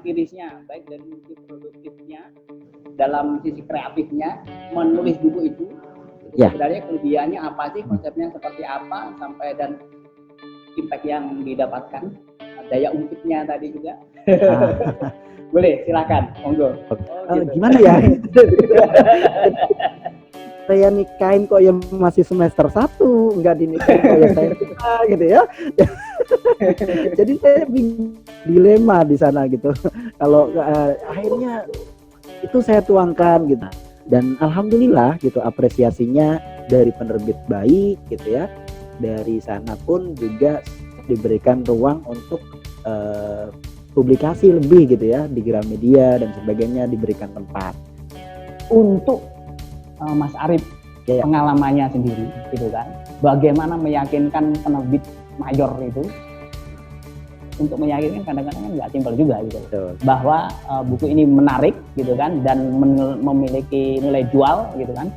tirisnya, baik dari sisi produktifnya, dalam sisi kreatifnya, menulis buku itu sebenarnya kelebihannya apa sih, konsepnya seperti apa, sampai dan impact yang didapatkan, daya ungkitnya tadi juga. Boleh, silakan, monggo. Gitu. Gimana ya? Saya nikahin kok ya masih semester 1, nggak dinikahin kok ya saya gitu ya. Jadi saya dilema di sana gitu. Kalau akhirnya itu saya tuangkan gitu. Dan alhamdulillah gitu apresiasinya dari penerbit baik gitu ya. Dari sana pun juga diberikan ruang untuk publikasi lebih gitu ya di Gramedia dan sebagainya, diberikan tempat. Untuk Mas Arif, pengalamannya sendiri gitu kan, bagaimana meyakinkan penerbit mayor itu untuk meyakinkan, kadang-kadang nggak simpel juga gitu. Bahwa buku ini menarik gitu kan, dan memiliki nilai jual gitu kan,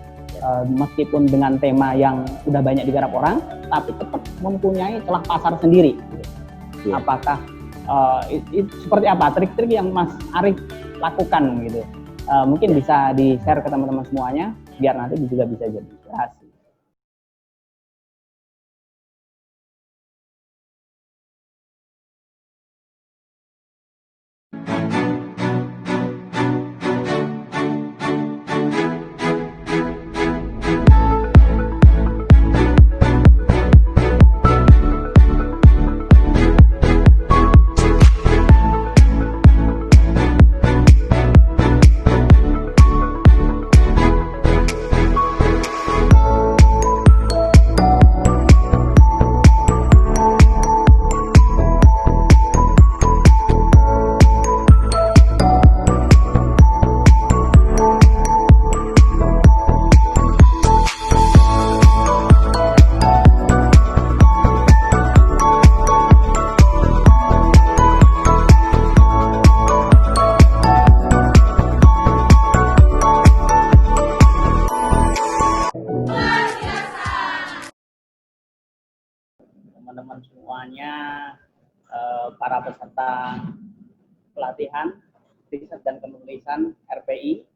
meskipun dengan tema yang udah banyak digarap orang, tapi tetap mempunyai celah pasar sendiri gitu. Apakah seperti apa trik-trik yang Mas Arif lakukan gitu? Mungkin bisa di-share ke teman-teman semuanya, biar nanti juga bisa jadi inspirasi. Teman-teman semuanya, para peserta pelatihan riset dan penulisan RPI,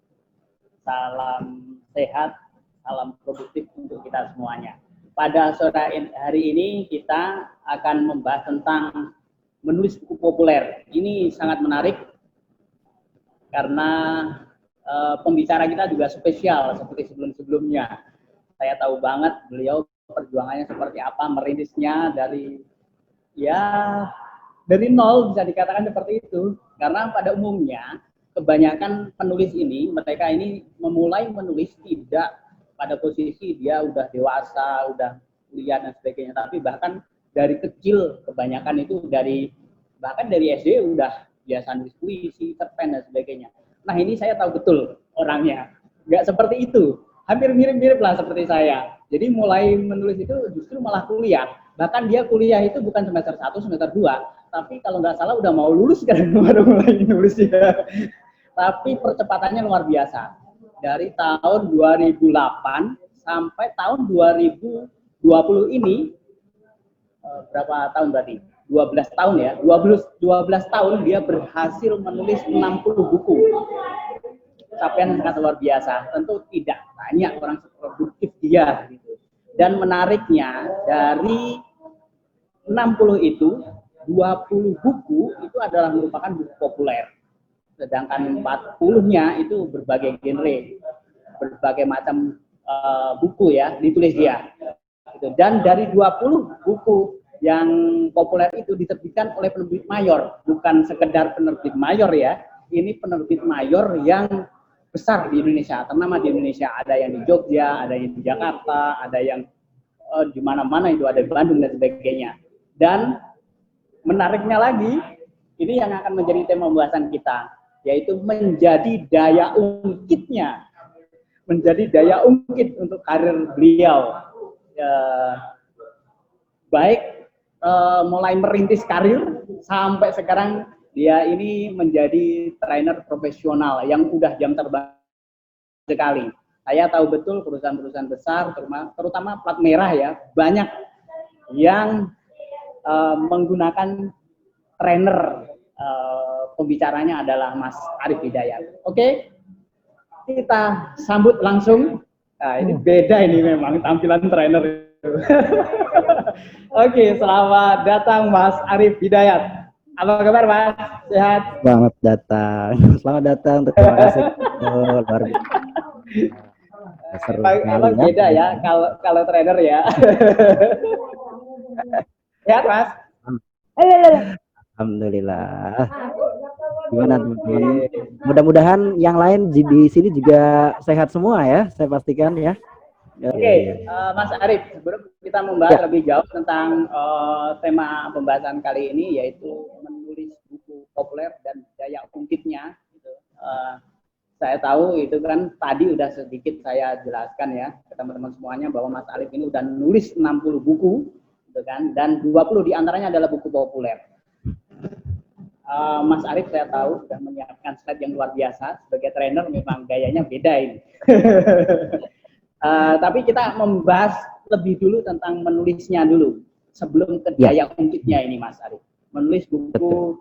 salam sehat, salam produktif untuk kita semuanya. Pada sore hari ini kita akan membahas tentang menulis buku populer. Ini sangat menarik karena pembicara kita juga spesial seperti sebelum-sebelumnya. Saya tahu banget beliau perjuangannya seperti apa, merintisnya dari nol, bisa dikatakan seperti itu. Karena pada umumnya kebanyakan penulis ini, mereka ini memulai menulis tidak pada posisi dia udah dewasa, udah kuliah dan sebagainya, tapi bahkan dari kecil kebanyakan itu bahkan dari SD udah biasa nulis puisi, cerpen dan sebagainya. Nah, ini saya tahu betul orangnya, nggak seperti itu, hampir mirip-mirip lah seperti saya. Jadi mulai menulis itu justru malah kuliah. Bahkan dia kuliah itu bukan semester 1, semester 2, tapi kalau nggak salah udah mau lulus kan baru mulai nulis ya. Tapi percepatannya luar biasa. Dari tahun 2008 sampai tahun 2020 ini, berapa tahun berarti? 12 tahun ya. 12 tahun dia berhasil menulis 60 buku. Capaian sangat luar biasa. Tentu tidak banyak orang seproduktif dia gitu. Dan menariknya dari 60 itu 20 buku itu adalah merupakan buku populer. Sedangkan 40-nya itu berbagai genre, berbagai macam buku ya ditulis dia. Dan dari 20 buku yang populer itu diterbitkan oleh penerbit mayor, bukan sekedar penerbit mayor ya. Ini penerbit mayor yang besar di Indonesia, ternama di Indonesia. Ada yang di Jogja, ada yang di Jakarta, ada yang di mana-mana itu, ada di Bandung dan sebagainya. Dan menariknya lagi, ini yang akan menjadi tema pembahasan kita, yaitu menjadi daya ungkitnya, menjadi daya ungkit untuk karir beliau. Baik mulai merintis karir sampai sekarang dia ini menjadi trainer profesional yang udah jam terbang sekali. Saya tahu betul perusahaan-perusahaan besar, terutama plat merah ya, banyak yang menggunakan trainer pembicaranya adalah Mas Arif Hidayat. Oke, kita sambut langsung. Nah, ini beda ini memang tampilan trainer itu. Oke, selamat datang Mas Arif Hidayat. Apa kabar Mas? Sehat? Selamat datang. Selamat datang. Terima kasih. Luar biasa. Seru Emang beda ya kalau trainer ya. Sehat Mas? Alhamdulillah. Gimana teman-teman? Mudah-mudahan yang lain di sini juga sehat semua ya. Saya pastikan ya. Oke, Mas Arif, sebelum kita membahas lebih jauh tentang tema pembahasan kali ini, yaitu menulis buku populer dan daya ungkitnya, gitu. Saya tahu itu kan tadi udah sedikit saya jelaskan ya ke teman-teman semuanya bahwa Mas Arif ini udah nulis 60 buku, gitu kan, dan 20 diantaranya adalah buku populer. Mas Arif saya tahu sudah menyiapkan slide yang luar biasa. Sebagai trainer memang gayanya beda ini. Tapi kita membahas lebih dulu tentang menulisnya dulu sebelum ke daya ungkitnya ini Mas Arif. Menulis buku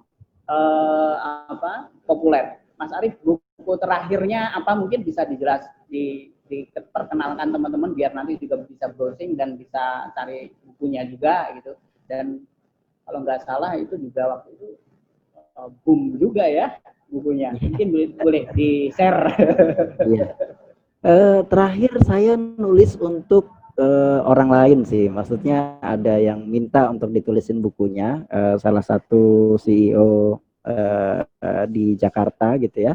populer. Mas Arif, buku terakhirnya apa mungkin bisa diperkenalkan teman-teman biar nanti juga bisa browsing dan bisa cari bukunya juga gitu. Dan kalau nggak salah itu juga waktu itu boom juga ya bukunya. Mungkin boleh di-share. Iya. Terakhir saya nulis untuk orang lain sih, maksudnya ada yang minta untuk ditulisin bukunya, salah satu CEO di Jakarta gitu ya,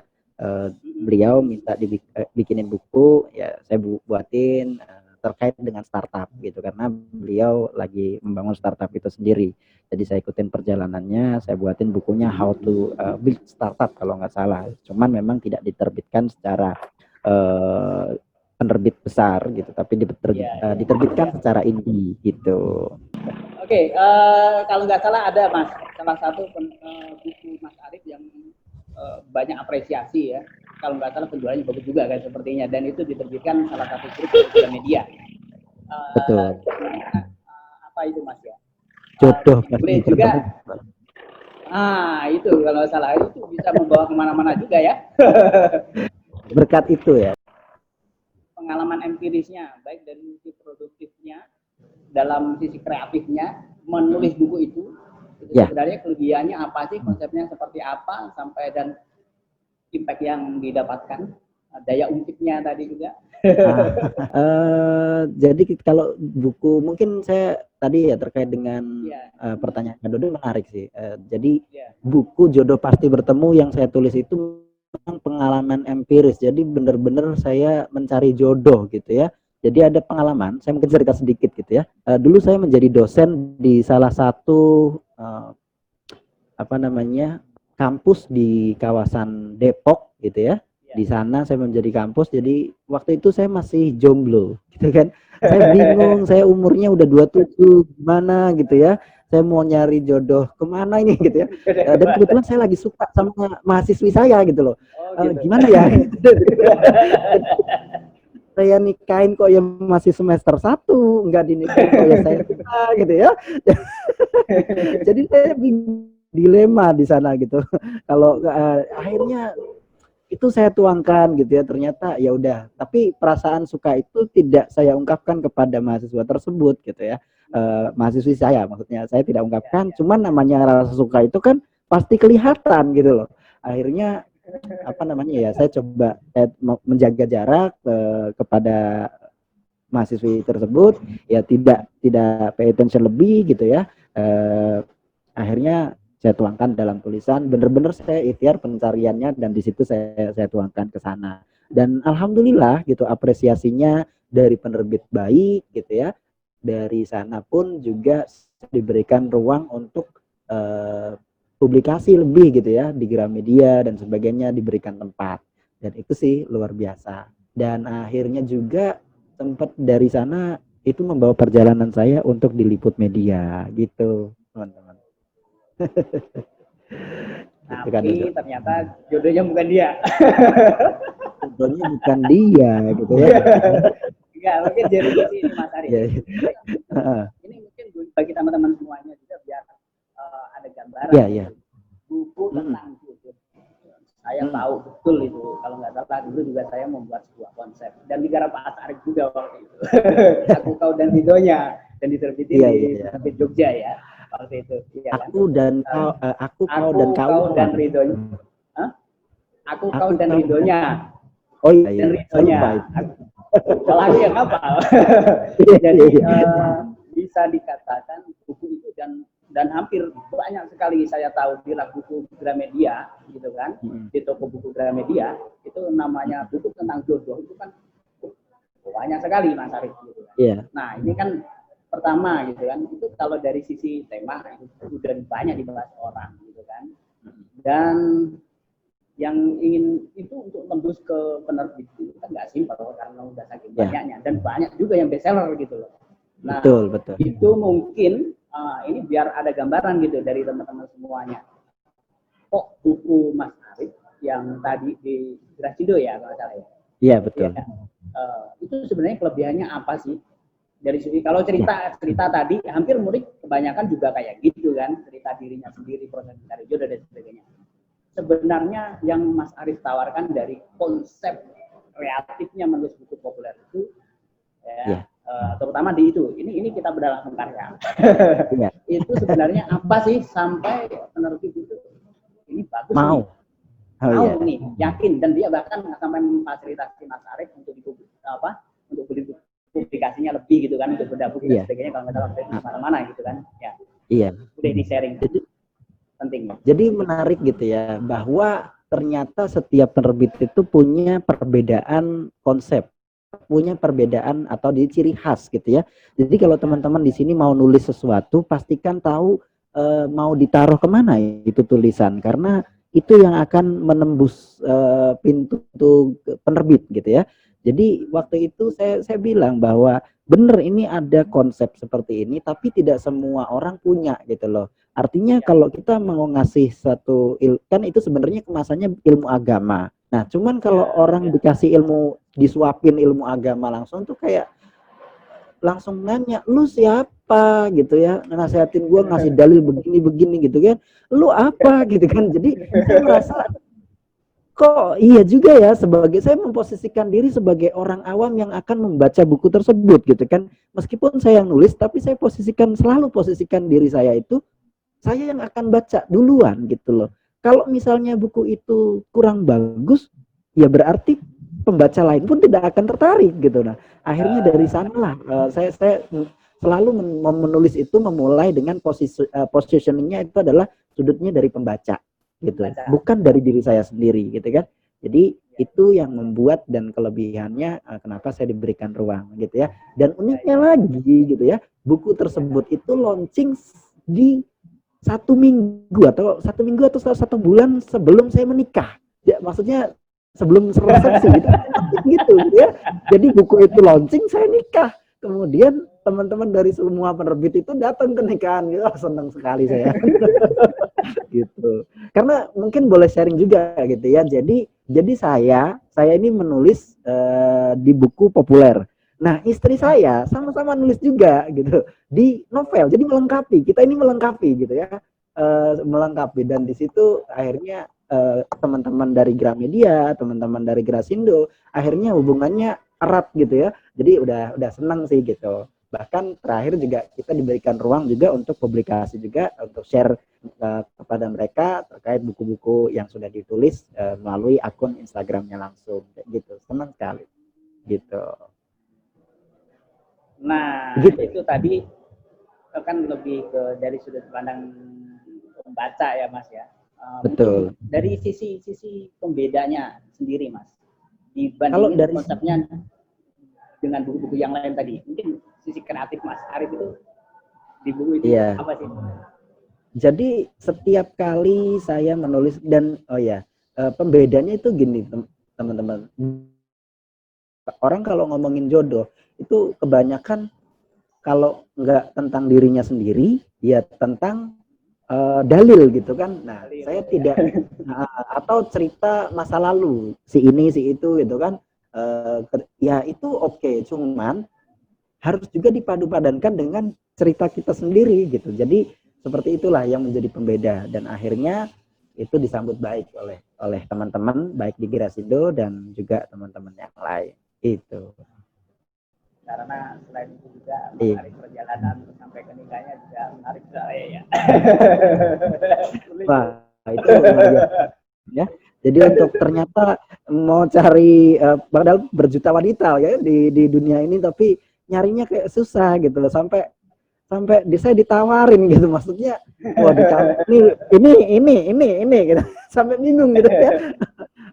beliau minta dibikinin buku, ya saya buatin terkait dengan startup gitu, karena beliau lagi membangun startup itu sendiri. Jadi saya ikutin perjalanannya, saya buatin bukunya How to Build Startup kalau nggak salah, cuman memang tidak diterbitkan secara penerbit besar gitu, tapi diterbitkan secara indie gitu. Oke, kalau nggak salah ada Mas, salah satu buku Mas Arif yang banyak apresiasi ya. Kalau nggak salah penjualannya bagus juga kan sepertinya, dan itu diterbitkan salah satu grup sosial media. Betul. Apa itu Mas ya? Jodoh. Boleh juga. Itu kalau salah itu bisa membawa kemana-mana juga ya. Berkat itu ya. Pengalaman empirisnya, baik dari sisi produktifnya, dalam sisi kreatifnya, menulis buku itu sebenarnya kelebihannya apa sih, konsepnya seperti apa, sampai dan impact yang didapatkan, daya ungkitnya tadi juga. Jadi kalau buku, mungkin saya tadi ya terkait dengan pertanyaan Dodo menarik sih. Jadi buku Jodoh Pasti Bertemu yang saya tulis itu pengalaman empiris, jadi benar-benar saya mencari jodoh gitu ya. Jadi ada pengalaman, saya mungkin cerita sedikit gitu ya. Dulu saya menjadi dosen di salah satu kampus di kawasan Depok gitu ya. Di sana saya menjadi kampus, jadi waktu itu saya masih jomblo gitu kan. Saya bingung, saya umurnya udah 27, gimana gitu ya. Saya mau nyari jodoh kemana ini gitu ya. Dan kebetulan saya lagi suka sama mahasiswi saya gitu loh. Gimana ya? Saya nikahin kok ya masih semester 1, nggak dinikahin kok ya saya suka gitu ya. Jadi saya dilema di sana gitu. Kalau akhirnya itu saya tuangkan gitu ya, ternyata ya udah, tapi perasaan suka itu tidak saya ungkapkan kepada mahasiswa tersebut gitu ya. Mahasiswi saya maksudnya, saya tidak ungkapkan, cuman namanya rasa suka itu kan pasti kelihatan gitu loh. Akhirnya saya coba menjaga jarak kepada mahasiswi tersebut, ya tidak pay attention lebih gitu ya. Akhirnya saya tuangkan dalam tulisan, benar-benar saya ikhtiar pencariannya, dan di situ saya tuangkan ke sana. Dan alhamdulillah gitu, apresiasinya dari penerbit baik gitu ya. Dari sana pun juga diberikan ruang untuk publikasi lebih gitu ya di Gramedia dan sebagainya, diberikan tempat. Dan itu sih luar biasa. Dan akhirnya juga sempat dari sana itu membawa perjalanan saya untuk diliput media gitu, teman-teman. Tapi ternyata jodohnya bukan dia. Jodohnya bukan dia gitu ya. Enggak, mungkin dari sisi ini Mas Arif. Ini mungkin bagi teman-teman semuanya juga biar ada gambaran. Buku tentang jodoh Saya tahu betul itu. Kalau nggak salah dulu juga saya membuat sebuah konsep dan digarap Pak Asarif juga waktu itu. Aku Kau dan Ridhonya, dan diterbitin di terbit Jogja ya waktu itu. Iya, Aku dan kau, aku kau dan Kau kau. dan Ridhonya. Hah? Aku Kau dan Ridhonya. Oh iya, Dan Ridhonya. Kalau aku yang hafal. Iya, Jadi iya. bisa dikatakan buku itu dan hampir banyak sekali saya tahu di rak buku Gramedia gitu kan, di toko buku Gramedia itu namanya buku tentang jodoh itu kan banyak sekali Mas Arif gitu kan. Iya. Nah ini kan pertama gitu kan, itu kalau dari sisi tema itu sudah banyak dibahas orang gitu kan, dan yang ingin itu untuk tembus ke penerbit itu kan nggak simpel karena udah saking banyaknya dan banyak juga yang bestseller gitu loh. Nah, betul. Itu mungkin ini biar ada gambaran gitu dari teman-teman semuanya. Kok buku Mas Arif yang tadi di Grasindo ya kalau salah ya? Iya betul. Ya, itu sebenarnya kelebihannya apa sih? Dari segi kalau cerita tadi hampir murid kebanyakan juga kayak gitu kan, cerita dirinya sendiri, proses mencari jodoh dan sebagainya. Sebenarnya yang Mas Arif tawarkan dari konsep kreatifnya menulis buku populer itu terutama di itu ini kita berdalam karya itu sebenarnya apa sih sampai penerbit itu ini bagus mau nih yakin, dan dia bahkan sampai memfasilitasi Mas Arif untuk untuk beli publikasinya lebih gitu kan, untuk beda buku dan sebagainya kalau nggak salah di mana-mana gitu kan ya. Iya, udah di sharing. Jadi penting. Jadi menarik gitu ya, bahwa ternyata setiap penerbit itu punya perbedaan konsep, punya perbedaan atau di ciri khas gitu ya. Jadi kalau teman-teman di sini mau nulis sesuatu, pastikan tahu mau ditaruh kemana itu tulisan, karena itu yang akan menembus pintu penerbit gitu ya. Jadi waktu itu saya bilang bahwa benar ini ada konsep seperti ini, tapi tidak semua orang punya gitu loh. Artinya kalau kita mau ngasih satu kan itu sebenarnya kemasannya ilmu agama. Nah, cuman kalau orang dikasih ilmu, disuapin ilmu agama langsung tuh kayak langsung nanya, lu siapa gitu ya, nasehatin gue ngasih dalil begini gitu kan, lu apa gitu kan. Jadi saya merasa kok iya juga ya, sebagai saya memposisikan diri sebagai orang awam yang akan membaca buku tersebut gitu kan. Meskipun saya yang nulis, tapi saya selalu posisikan diri saya itu saya yang akan baca duluan gitu loh. Kalau misalnya buku itu kurang bagus, ya berarti pembaca lain pun tidak akan tertarik gitu. Nah, akhirnya dari sanalah saya selalu menulis itu memulai dengan positioningnya itu adalah sudutnya dari pembaca gitu, bukan dari diri saya sendiri gitu kan. Jadi itu yang membuat dan kelebihannya kenapa saya diberikan ruang gitu ya. Dan uniknya lagi gitu ya, buku tersebut itu launching di 1 minggu atau 1 bulan sebelum saya menikah. Ya, maksudnya sebelum resepsi gitu ya. Jadi buku itu launching, saya nikah. Kemudian teman-teman dari semua penerbit itu datang ke nikahan gitu. Senang sekali saya. Gitu. Karena mungkin boleh sharing juga gitu ya. Jadi saya ini menulis di buku populer. Nah, istri saya sama-sama nulis juga gitu di novel. Jadi melengkapi. Kita ini melengkapi gitu ya. Melengkapi, dan di situ akhirnya teman-teman dari Gramedia, teman-teman dari Grasindo akhirnya hubungannya erat gitu ya. Jadi udah senang sih gitu. Bahkan terakhir juga kita diberikan ruang juga untuk publikasi juga, untuk share kepada mereka terkait buku-buku yang sudah ditulis melalui akun Instagramnya langsung gitu. Senang sekali gitu. Nah, itu tadi kan lebih ke dari sudut pandang pembaca ya Mas ya. Betul. Dari sisi pembedanya sendiri Mas, dibandingin dari konsepnya dengan buku-buku yang lain tadi, mungkin sisi kreatif Mas Arif itu di buku itu apa sih? Jadi setiap kali saya menulis dan pembedanya itu gini teman-teman. Orang kalau ngomongin jodoh itu kebanyakan kalau nggak tentang dirinya sendiri, ya tentang dalil gitu kan. Nah, saya tidak atau cerita masa lalu si ini si itu gitu kan. Ya itu oke, cuman harus juga dipadu-padankan dengan cerita kita sendiri gitu. Jadi seperti itulah yang menjadi pembeda, dan akhirnya itu disambut baik oleh teman-teman baik di Girasindo dan juga teman-teman yang lain itu. Karena selain itu juga Iya. menarik perjalanan sampai ke nikahnya juga menarik saya ya. Wah, itu luar biasa ya. Jadi untuk ternyata mau cari padahal berjuta wanita ya di dunia ini, tapi nyarinya kayak susah gitu loh, sampai saya ditawarin gitu, maksudnya wah ini gitu sampai bingung gitu ya.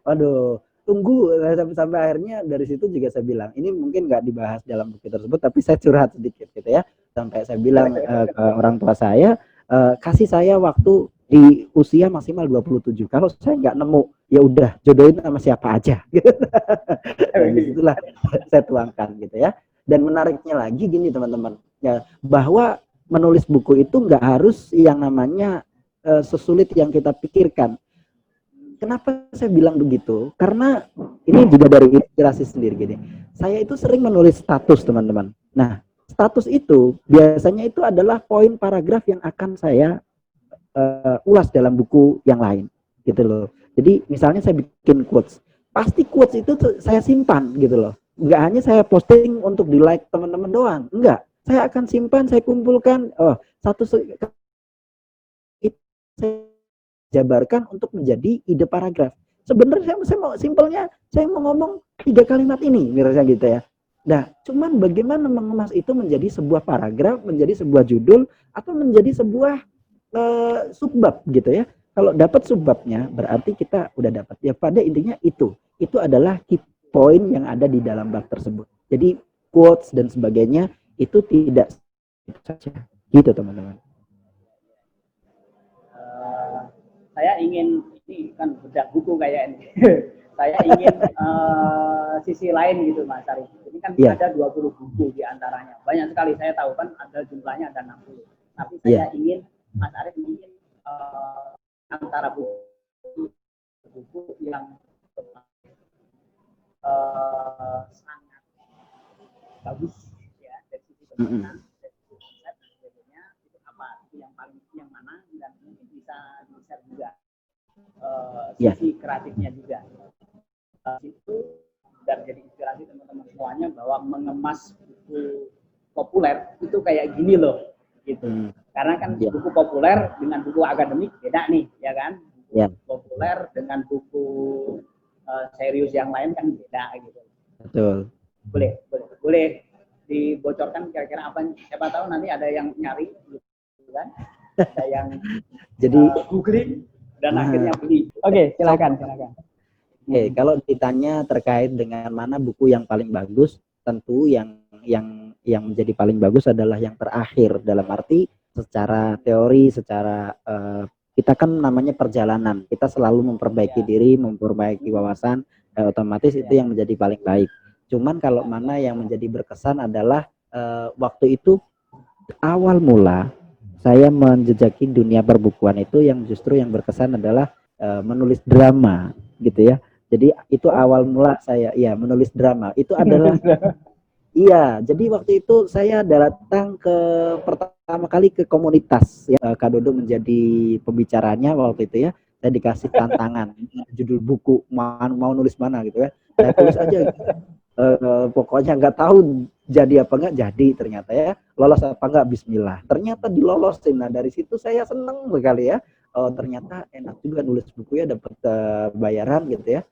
Waduh, tunggu sampai akhirnya dari situ juga saya bilang ini mungkin nggak dibahas dalam buku tersebut, tapi saya curhat sedikit gitu ya, sampai saya bilang ke orang tua saya, kasih saya waktu di usia maksimal 27. Kalau saya nggak nemu, ya udah jodohin sama siapa aja. Dan disitulah saya tuangkan gitu ya. Dan menariknya lagi gini teman-teman, ya, bahwa menulis buku itu nggak harus yang namanya sesulit yang kita pikirkan. Kenapa saya bilang begitu? Karena ini juga dari inspirasi sendiri gini. Saya itu sering menulis status teman-teman. Nah, status itu biasanya itu adalah poin paragraf yang akan saya ulas dalam buku yang lain gitu loh. Jadi misalnya saya bikin quotes, pasti quotes itu saya simpan gitu loh. Nggak hanya saya posting untuk di like teman-teman doang, enggak. Saya akan simpan, saya kumpulkan, satu saya jabarkan untuk menjadi ide paragraf. Sebenarnya saya mau simpelnya, saya mau ngomong 3 kalimat ini, misalnya gitu ya. Nah, cuman bagaimana mengemas itu menjadi sebuah paragraf, menjadi sebuah judul, atau menjadi sebuah subbab gitu ya. Kalau dapat subbabnya, berarti kita udah dapat. Ya pada intinya itu adalah key point yang ada di dalam bab tersebut. Jadi quotes dan sebagainya itu tidak saja gitu teman-teman. Saya ingin, ini kan bedah buku kayak ini. Saya ingin sisi lain gitu Mas Arif. Ini kan ada 20 buku di antaranya. Banyak sekali, saya tahu kan ada jumlahnya ada 60. Tapi saya ingin Mas Arif ingin antara buku yang sangat bagus ya dari sisi pembahasan, dari sisi konsep dan sebagainya, itu apa? Itu yang paling, yang mana, dan mungkin bisa di-share juga sisi kreatifnya juga. Itu dan jadi inspirasi teman-teman semuanya bahwa mengemas buku populer itu kayak gini loh gitu. Karena kan buku populer dengan buku akademik beda nih, ya kan? Buku populer dengan buku serius yang lain kan beda gitu. Betul. Boleh dibocorkan kira-kira apa? Siapa tahu nanti ada yang nyari, gitu kan? Ada yang jadi googling dan akhirnya beli. Oke, silakan. Kalau ditanya terkait dengan mana buku yang paling bagus, tentu yang menjadi paling bagus adalah yang terakhir, dalam arti secara teori, secara kita kan namanya perjalanan, kita selalu memperbaiki diri, memperbaiki wawasan, otomatis itu yang menjadi paling baik. Cuman kalau mana yang menjadi berkesan adalah waktu itu awal mula saya menjejaki dunia perbukuan itu, yang justru yang berkesan adalah menulis drama gitu ya. Jadi itu awal mula saya menulis drama. Itu adalah jadi waktu itu saya datang pertama kali ke komunitas ya, Kak Dodo menjadi pembicaranya waktu itu ya. Saya dikasih tantangan judul buku mau nulis mana gitu ya. Saya tulis aja gitu. Pokoknya nggak tahu jadi apa nggak jadi, ternyata ya lolos apa nggak, bismillah ternyata dilolosin. Nah dari situ saya seneng sekali ya, ternyata enak juga nulis buku ya, dapat bayaran gitu ya,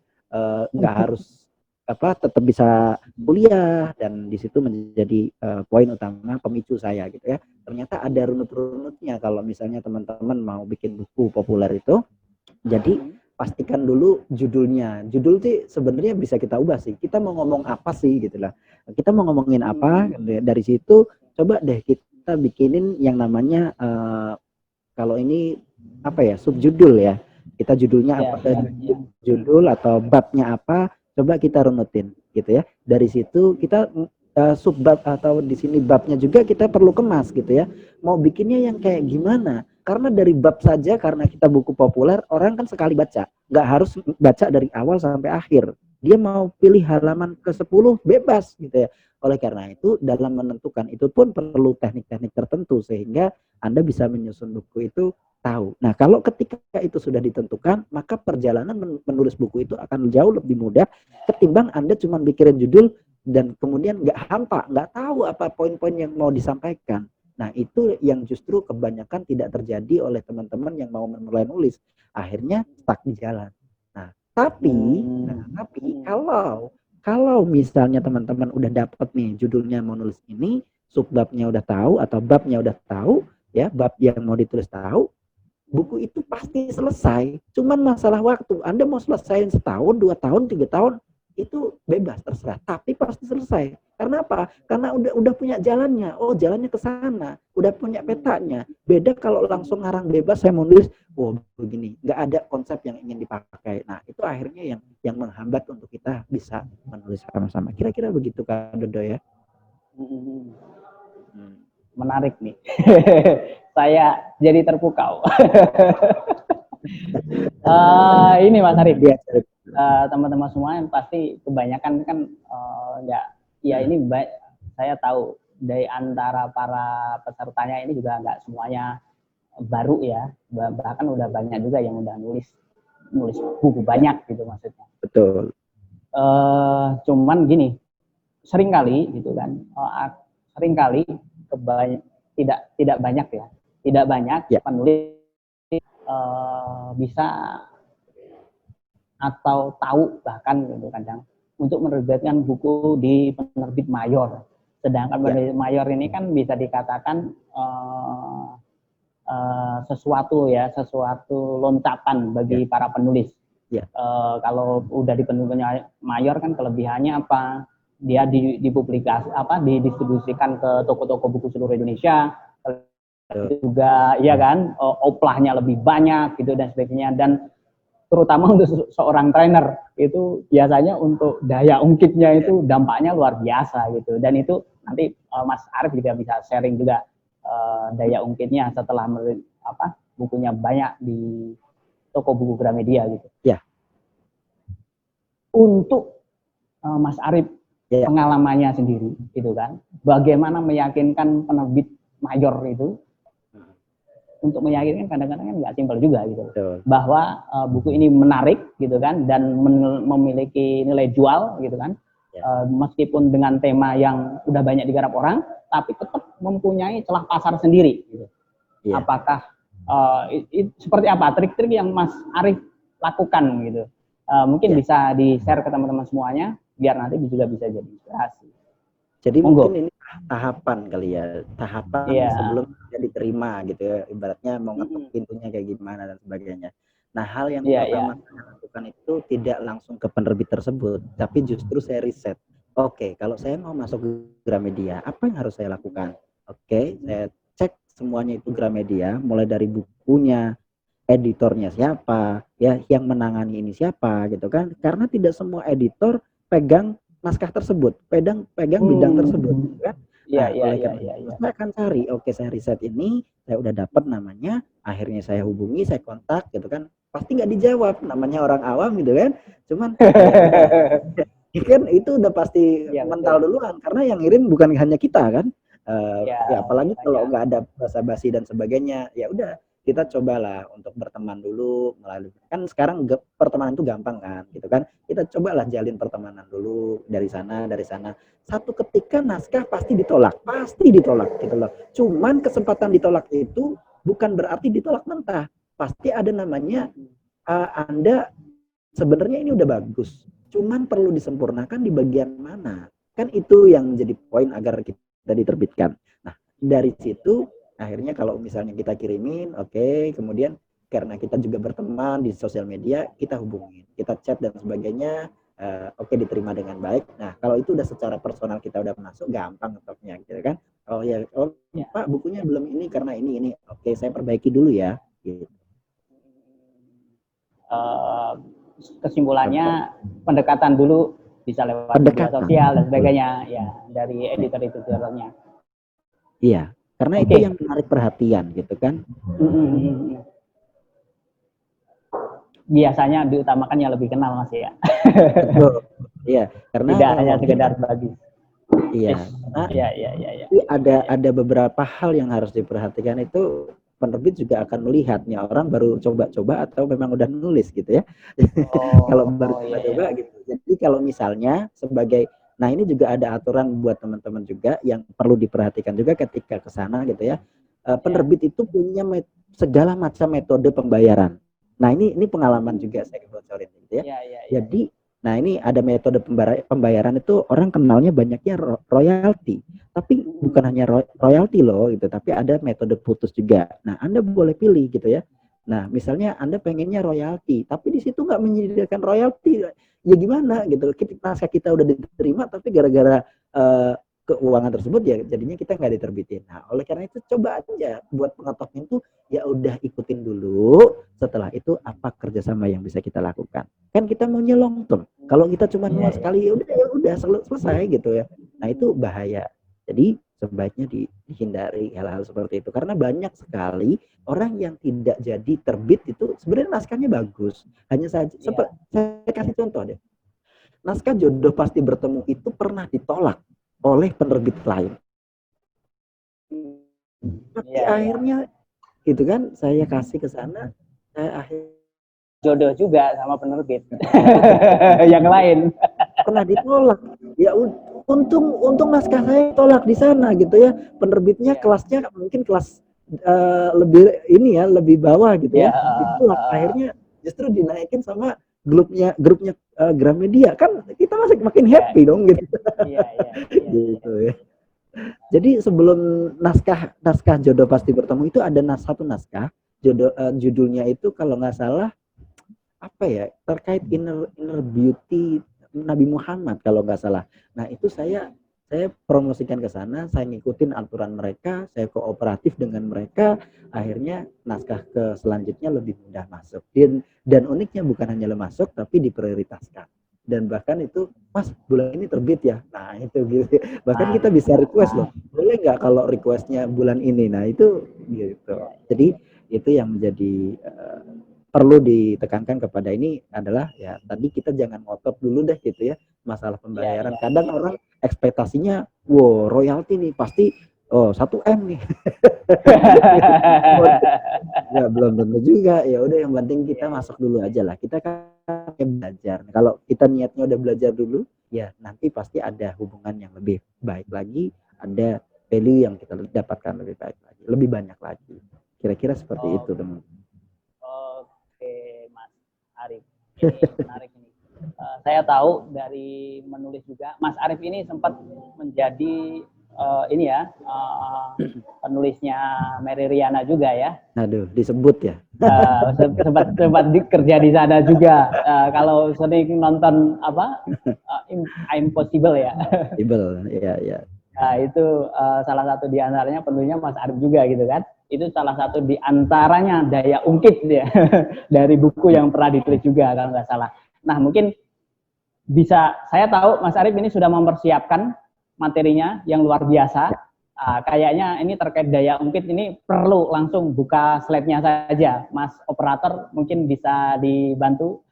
nggak harus tetap bisa kuliah, dan di situ menjadi poin utama pemicu saya gitu ya. Ternyata ada runut-runutnya kalau misalnya teman-teman mau bikin buku populer itu. Jadi pastikan dulu judulnya. Judul sih sebenarnya bisa kita ubah sih. Kita mau ngomong apa sih gitu lah. Kita mau ngomongin apa, dari situ coba deh kita bikinin yang namanya kalau ini apa ya, subjudul ya. Kita judulnya apa, judul atau babnya apa, coba kita runutin gitu ya. Dari situ kita subbab atau di sini babnya juga kita perlu kemas gitu ya. Mau bikinnya yang kayak gimana? Karena dari bab saja, karena kita buku populer, orang kan sekali baca, nggak harus baca dari awal sampai akhir. Dia mau pilih halaman ke-10 bebas gitu ya. Oleh karena itu dalam menentukan itu pun perlu teknik-teknik tertentu, sehingga Anda bisa menyusun buku itu tahu. Nah, kalau ketika itu sudah ditentukan, maka perjalanan menulis buku itu akan jauh lebih mudah ketimbang Anda cuma mikirin judul dan kemudian nggak hampa, nggak tahu apa poin-poin yang mau disampaikan. Nah, itu yang justru kebanyakan tidak terjadi oleh teman-teman yang mau mulai nulis. Akhirnya stuck di jalan. Nah, tapi kalau misalnya teman-teman udah dapat nih judulnya mau nulis ini, subbabnya udah tahu atau babnya udah tahu, ya, bab yang mau ditulis tahu, buku itu pasti selesai. Cuman masalah waktu. Anda mau selesaiin setahun, 2 tahun, 3 tahun, itu bebas terserah. Tapi pasti selesai. Karena apa? Karena udah punya jalannya. Oh, jalannya ke sana. Udah punya petanya. Beda kalau langsung ngarang bebas, saya mau nulis, oh begini. Nggak ada konsep yang ingin dipakai. Nah, itu akhirnya yang menghambat untuk kita bisa menulis sama-sama. Kira-kira begitu, Kak Dodo ya. Menarik nih. Saya jadi terpukau. Ini Mas Arif, teman-teman semua yang pasti kebanyakan kan nggak, ya ini saya tahu dari antara para pesertanya ini juga nggak semuanya baru ya, bahkan udah banyak juga yang udah nulis buku banyak gitu maksudnya. Betul. Cuman gini, seringkali gitu kan, seringkali tidak banyak penulis bisa atau tahu bahkan gitu kadang untuk menerbitkan buku di penerbit mayor. Sedangkan penerbit mayor ini kan bisa dikatakan sesuatu loncatan bagi para penulis. Kalau udah di penerbit mayor kan kelebihannya apa? Dia didistribusikan ke toko-toko buku seluruh Indonesia. Juga ya kan, oplahnya lebih banyak gitu dan sebagainya, dan terutama untuk seorang trainer itu biasanya untuk daya ungkitnya itu dampaknya luar biasa gitu, dan itu nanti Mas Arif juga bisa sharing juga daya ungkitnya setelah bukunya banyak di toko buku Gramedia gitu. Ya. Untuk Mas Arif pengalamannya sendiri gitu kan, bagaimana meyakinkan penerbit mayor itu untuk meyakinkan kadang-kadang kan nggak simpel juga gitu. Betul. Bahwa buku ini menarik gitu kan dan memiliki nilai jual gitu kan, meskipun dengan tema yang udah banyak digarap orang tapi tetap mempunyai celah pasar sendiri gitu. Apakah seperti apa trik-trik yang Mas Arif lakukan gitu, mungkin bisa di-share ke teman-teman semuanya biar nanti juga bisa jadi inspirasi. Jadi mungkin ini tahapan kali ya, sebelum dia diterima gitu ya, ibaratnya mau ngetuk pintunya kayak gimana dan sebagainya. Nah, hal yang pertama saya lakukan itu tidak langsung ke penerbit tersebut, tapi justru saya riset. Oke, kalau saya mau masuk ke Gramedia, apa yang harus saya lakukan? Oke, saya cek semuanya itu Gramedia, mulai dari bukunya, editornya siapa, ya, yang menangani ini siapa gitu kan. Karena tidak semua editor pegang naskah tersebut, pegang bidang tersebut, kan? Saya akan cari, oke, saya riset ini, saya udah dapat namanya, akhirnya saya hubungi, saya kontak, gitu kan, pasti nggak dijawab, namanya orang awam gitu kan, cuman kan itu udah pasti mental duluan, karena yang ngirim bukan hanya kita kan, apalagi kalau nggak ada basa-basi dan sebagainya, ya udah. Kita cobalah untuk berteman dulu melalui, kan sekarang pertemanan itu gampang kan gitu kan, kita cobalah jalin pertemanan dulu dari sana. Satu ketika naskah pasti ditolak gitu loh. Cuman kesempatan ditolak itu bukan berarti ditolak mentah, pasti ada namanya Anda sebenarnya ini udah bagus, cuman perlu disempurnakan di bagian mana, kan itu yang menjadi poin agar kita diterbitkan. Nah, dari situ akhirnya kalau misalnya kita kirimin, oke, kemudian karena kita juga berteman di sosial media, kita hubungin, kita chat dan sebagainya, oke, diterima dengan baik. Nah, kalau itu udah secara personal kita udah masuk, gampang ngetoknya gitu kan. Pak, bukunya belum ini karena ini. Oke, saya perbaiki dulu ya. Gitu. Kesimpulannya pendekatan dulu bisa lewat media sosial dan sebagainya ya, dari editor-editornya. Iya. Karena itu yang menarik perhatian gitu kan. Biasanya diutamakan yang lebih kenal Mas ya. Betul. Iya, karena tidak hanya sekedar bagi. Iya. Iya. Ada beberapa hal yang harus diperhatikan itu penerbit juga akan melihat nih orang baru coba-coba atau memang udah nulis gitu ya. Kalau baru coba-coba gitu. Jadi kalau misalnya sebagai, nah ini juga ada aturan buat teman-teman juga yang perlu diperhatikan juga ketika ke sana gitu ya. Penerbit itu punya segala macam metode pembayaran. Nah ini pengalaman juga saya bocorin gitu ya. Jadi nah ini ada metode pembayaran itu orang kenalnya banyaknya royalti, tapi bukan hanya royalti loh gitu, tapi ada metode putus juga. Nah Anda boleh pilih gitu ya. Nah misalnya Anda pengennya royalti, tapi di situ nggak menyediakan royalti, ya gimana gitu. Naskah kita udah diterima, tapi gara-gara keuangan tersebut ya jadinya kita nggak diterbitin. Nah oleh karena itu coba aja buat pengetoknya itu ya udah ikutin dulu. Setelah itu apa kerjasama yang bisa kita lakukan? Kan kita maunya long term. Kalau kita cuma nulis sekali ya udah selesai gitu ya. Nah itu bahaya. Jadi sebaiknya dihindari hal-hal seperti itu karena banyak sekali orang yang tidak jadi terbit itu sebenarnya naskahnya bagus. Hanya saja saya kasih contoh deh. Naskah Jodoh Pasti Bertemu itu pernah ditolak oleh penerbit lain. Tapi akhirnya gitu kan saya kasih ke sana, saya jodoh juga sama penerbit yang lain pernah ditolak. Ya untung naskah saya tolak di sana gitu ya. Penerbitnya kelasnya mungkin kelas lebih ini ya, lebih bawah gitu ya. Ditolak. Akhirnya justru dinaikin sama grupnya Gramedia, kan kita masih makin happy dong gitu. Gitu ya. Jadi sebelum naskah Jodoh Pasti Bertemu itu ada satu naskah judulnya itu kalau nggak salah apa ya, terkait inner beauty Nabi Muhammad kalau nggak salah. Nah itu saya promosikan ke sana, saya ngikutin aturan mereka, saya kooperatif dengan mereka, akhirnya naskah ke selanjutnya lebih mudah masuk. Dan uniknya bukan hanya masuk tapi diprioritaskan. Dan bahkan itu, Mas bulan ini terbit ya, nah itu gitu. Bahkan kita bisa request loh, boleh nggak kalau requestnya bulan ini, nah itu gitu. Jadi itu yang menjadi perlu ditekankan kepada ini adalah ya tadi kita jangan ngotot dulu deh gitu ya masalah pembayaran. Kadang orang ekspektasinya, wow royalti nih pasti 1M nih. Ya belum tentu juga, ya udah yang penting kita masuk dulu aja lah, kita kan belajar. Kalau kita niatnya udah belajar dulu ya nanti pasti ada hubungan yang lebih baik lagi, ada value yang kita dapatkan lebih baik lagi, lebih banyak lagi, kira-kira seperti itu teman. Oke Mas Arif, ini menarik ini. Saya tahu dari menulis juga Mas Arif ini sempat menjadi ini ya penulisnya Mary Riana juga ya. Aduh, disebut ya. Sempat kerja di sana juga. Kalau sering nonton apa Impossible ya. Impossible, ya. Nah itu salah satu di antaranya penulisnya Mas Arif juga gitu kan. Itu salah satu di antaranya Daya Ungkit ya dari buku yang pernah ditulis juga kalau nggak salah. Nah mungkin bisa, saya tahu Mas Arif ini sudah mempersiapkan materinya yang luar biasa. Kayaknya ini terkait Daya Ungkit ini perlu langsung buka slide-nya saja. Mas operator mungkin bisa dibantu.